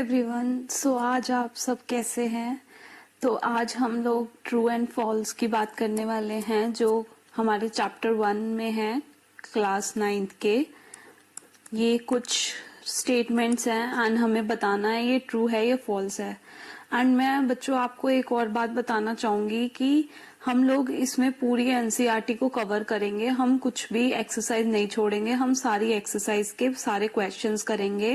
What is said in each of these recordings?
Everyone. सो आज आप सब कैसे हैं? तो आज हम लोग ट्रू एंड फॉल्स की बात करने वाले हैं जो हमारे चैप्टर 1 में है, क्लास 9th के। ये कुछ स्टेटमेंट्स हैं एंड हमें बताना है ये ट्रू है या फॉल्स है। एंड मैं बच्चों आपको एक और बात बताना चाहूंगी कि हम लोग इसमें पूरी एनसीईआरटी को कवर करेंगे। हम कुछ भी एक्सरसाइज नहीं छोड़ेंगे, हम सारी एक्सरसाइज के सारे क्वेश्चंस करेंगे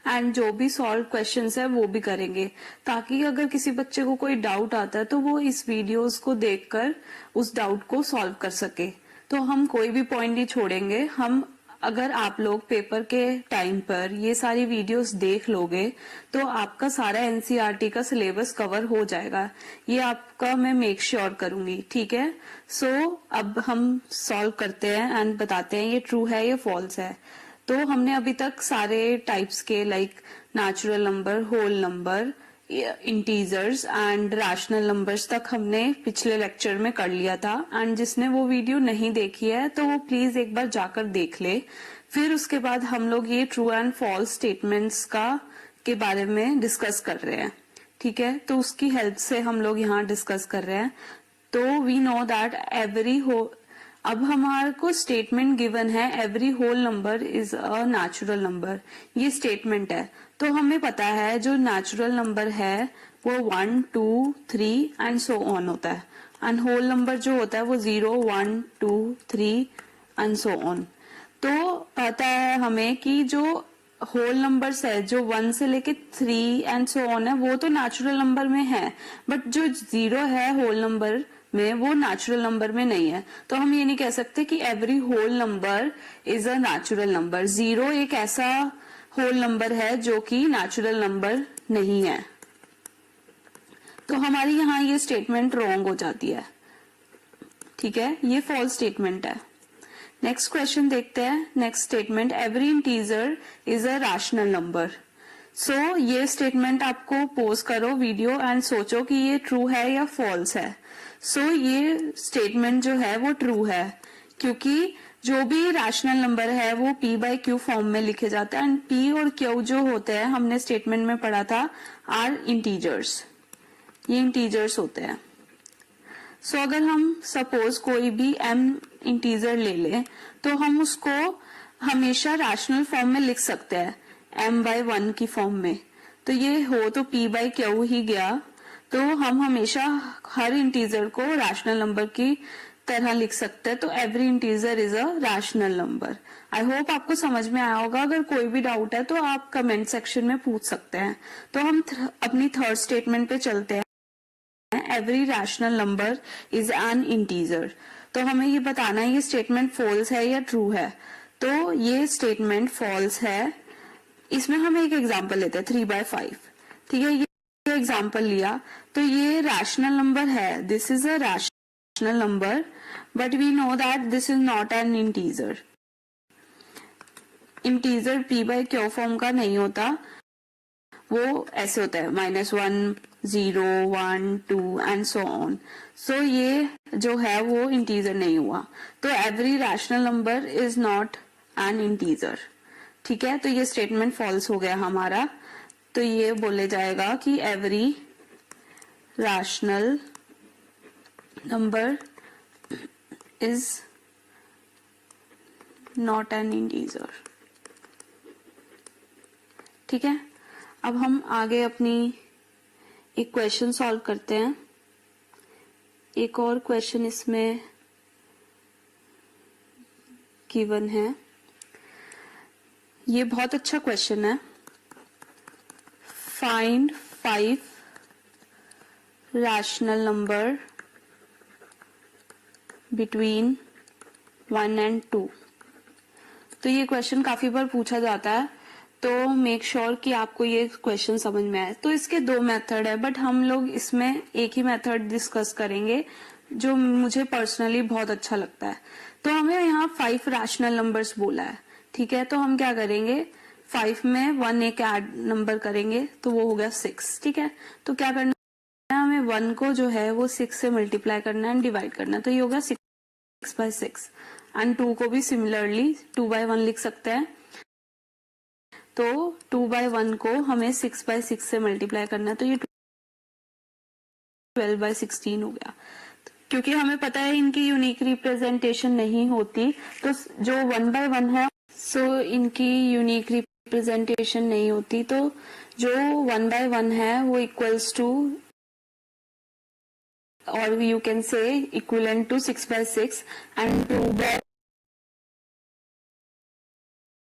एंड जो भी सॉल्व क्वेश्चंस है वो भी करेंगे, ताकि अगर किसी बच्चे को कोई डाउट आता है तो वो इस वीडियोस को देखकर उस डाउट को सॉल्व कर सके। तो हम कोई भी पॉइंट नहीं छोड़ेंगे। हम अगर आप लोग पेपर के टाइम पर ये सारी वीडियोस देख लोगे तो आपका सारा एनसीईआरटी का सिलेबस कवर हो जाएगा। ये आपका मैं मेक श्योर करूंगी, ठीक है। सो अब हम सॉल्व करते हैं एंड बताते हैं ये ट्रू है या फॉल्स है। तो हमने अभी तक सारे टाइप्स के like natural number, whole number, integers and rational numbers तक हमने पिछले लेक्चर में कर लिया था। एंड जिसने वो वीडियो नहीं देखी है तो वो प्लीज एक बार जाकर देख ले। फिर उसके बाद हम लोग ये ट्रू एंड फॉल्स स्टेटमेंट्स के बारे में डिस्कस कर रहे हैं, ठीक है। तो उसकी हेल्प से हम लोग यहाँ डिस्कस कर रहे हैं। तो वी नो दैट अब हमारे को स्टेटमेंट गिवन है every whole number is a natural number, ये स्टेटमेंट है। तो हमें पता है जो नेचुरल नंबर है वो 1, 2, 3 एंड सो ऑन होता है, एंड होल नंबर जो होता है वो 0, 1, 2, 3 एंड सो ऑन। तो पता है हमें कि जो होल नंबर्स है जो 1 से लेके 3 एंड सो ऑन है वो तो नेचुरल नंबर में है, बट जो 0 है होल नंबर में वो नेचुरल नंबर में नहीं है। तो हम ये नहीं कह सकते कि every whole number is a natural number. 0 एक ऐसा होल नंबर है जो कि नेचुरल नंबर नहीं है। तो हमारी यहाँ ये स्टेटमेंट रॉन्ग हो जाती है, ठीक है। ये फॉल्स स्टेटमेंट है। नेक्स्ट क्वेश्चन देखते हैं। Next statement, every integer is a rational number. So ये स्टेटमेंट आपको पोज करो वीडियो एंड सोचो कि ये ट्रू है या फॉल्स है। सो ये स्टेटमेंट जो है वो ट्रू है, क्योंकि जो भी रैशनल नंबर है वो p बाय क्यू फॉर्म में लिखे जाते हैं एंड p और q जो होते हैं हमने स्टेटमेंट में पढ़ा था आर इंटीजर्स, ये इंटीजर्स होते हैं। सो अगर हम सपोज कोई भी m इंटीजर ले लें तो हम उसको हमेशा रैशनल फॉर्म में लिख सकते हैं, m/1 की फॉर्म में। तो ये हो तो p बाय क्यू ही गया। तो हम हमेशा हर इंटीजर को रैशनल नंबर की तरह लिख सकते हैं। तो every integer is a rational number. I hope आपको समझ में आया होगा। अगर कोई भी डाउट है तो आप कमेंट सेक्शन में पूछ सकते हैं। तो हम अपनी थर्ड स्टेटमेंट पे चलते हैं। Every rational number is an integer. तो हमें ये बताना है ये स्टेटमेंट फॉल्स है या ट्रू है। तो ये स्टेटमेंट फॉल्स है। इसमें हम एक एग्जाम्पल लेते हैं 3/5, ठीक है। ये एग्जाम्पल लिया तो ये रैशनल नंबर है, this is a rational number, but we know that this is not an integer. Integer p by q form का नहीं होता, वो ऐसे होता है -1, 0, 1, 2 एंड सो ऑन। सो ये जो है वो इंटीजर नहीं हुआ। तो every rational number is not an integer, ठीक है। तो ये स्टेटमेंट फॉल्स हो गया हमारा। तो ये बोले जाएगा कि every rational number is not an integer, ठीक है। अब हम आगे अपनी एक क्वेश्चन सॉल्व करते हैं। एक और क्वेश्चन इसमें गिवन है। ये बहुत अच्छा क्वेश्चन है। Find 5 rational number between 1 and 2। तो ये क्वेश्चन काफी बार पूछा जाता है, तो मेक श्योर कि आपको ये क्वेश्चन समझ में आए। तो इसके 2 मेथड है, बट हम लोग इसमें एक ही मेथड डिस्कस करेंगे जो मुझे पर्सनली बहुत अच्छा लगता है। तो हमें यहाँ 5 रैशनल नंबर्स बोला है, ठीक है। तो हम क्या करेंगे, 5 में 1 एक ऐड नंबर करेंगे तो वो हो गया 6, ठीक है। तो क्या करना है, हमें 1 को जो है वो 6 से मल्टीप्लाई करना है, डिवाइड करना है। तो ये होगा 6/6 एंड 2 को भी सिमिलरली 2/1 लिख सकते हैं। तो 2/1 को हमें 6/6 से मल्टीप्लाई करना है, तो ये 12/16 हो गया। क्योंकि हमें पता है इनकी यूनिक रिप्रेजेंटेशन नहीं होती, तो जो 1/1 है सो इनकी यूनिक रिप्रेजेंटेशन नहीं होती, तो जो 1/1 है वो इक्वल्स टू, और you can say equivalent to 6/6 and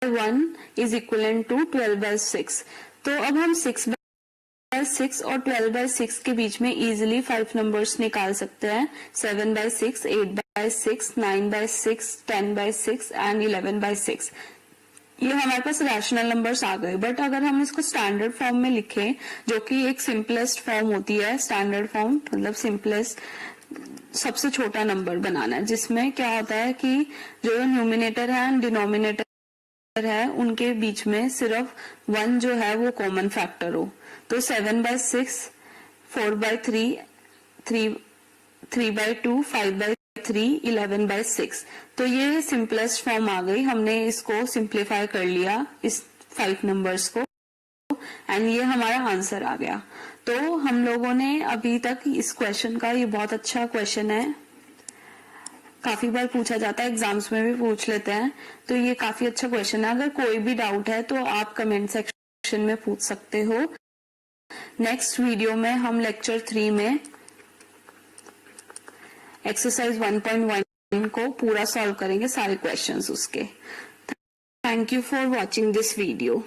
2/1 is equivalent to 12/6। तो अब हम 6/6 और 12/6 के बीच में इजीली 5 नंबर्स निकाल सकते हैं, 7/6, 8/6, 9/6, 10/6 एंड 11/6। ये हमारे पास रैशनल नंबर्स आ गए। बट अगर हम इसको स्टैंडर्ड फॉर्म में लिखें, जो कि एक सिंपलेस्ट फॉर्म होती है, स्टैंडर्ड फॉर्म मतलब सिंपलेस्ट, सबसे छोटा नंबर बनाना है, जिसमें क्या होता है कि जो न्यूमिनेटर है एंड डिनोमिनेटर है उनके बीच में सिर्फ 1 जो है वो कॉमन फैक्टर हो। तो 7/6, 4/3, 3/2, 5/3, 11/6। तो ये सिंपलेस्ट फॉर्म आ गई। हमने इसको सिंप्लीफाई कर लिया इस 5 नंबर्स को, एंड ये हमारा आंसर आ गया। तो हम लोगों ने अभी तक इस क्वेश्चन का, ये बहुत अच्छा क्वेश्चन है, काफी बार पूछा जाता है, एग्जाम्स में भी पूछ लेते हैं, तो ये काफी अच्छा क्वेश्चन है। अगर कोई भी डाउट है तो आप कमेंट सेक्शन में पूछ सकते हो। नेक्स्ट वीडियो में हम लेक्चर 3 में एक्सरसाइज 1.1 को पूरा सॉल्व करेंगे, सारे क्वेश्चंस उसके। Thank you for watching this video.